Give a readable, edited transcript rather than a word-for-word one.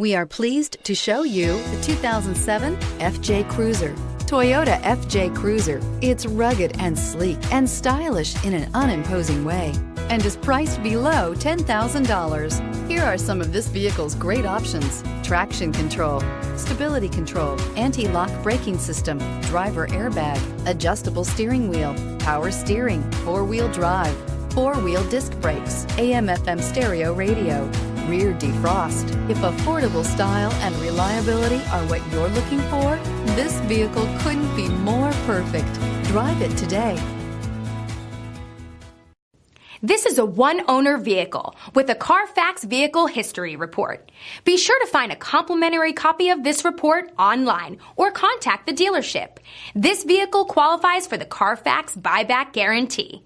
We are pleased to show you the 2007 FJ Cruiser. Toyota FJ Cruiser. It's rugged and sleek and stylish in an unimposing way and is priced below $10,000. Here are some of this vehicle's great options: traction control, stability control, anti-lock braking system, driver airbag, adjustable steering wheel, power steering, four-wheel drive, four-wheel disc brakes, AM/FM stereo radio, rear defrost. If affordable style and reliability are what you're looking for, this vehicle couldn't be more perfect. Drive it today. This is a one-owner vehicle with a Carfax Vehicle History Report. Be sure to find a complimentary copy of this report online or contact the dealership. This vehicle qualifies for the Carfax Buyback Guarantee.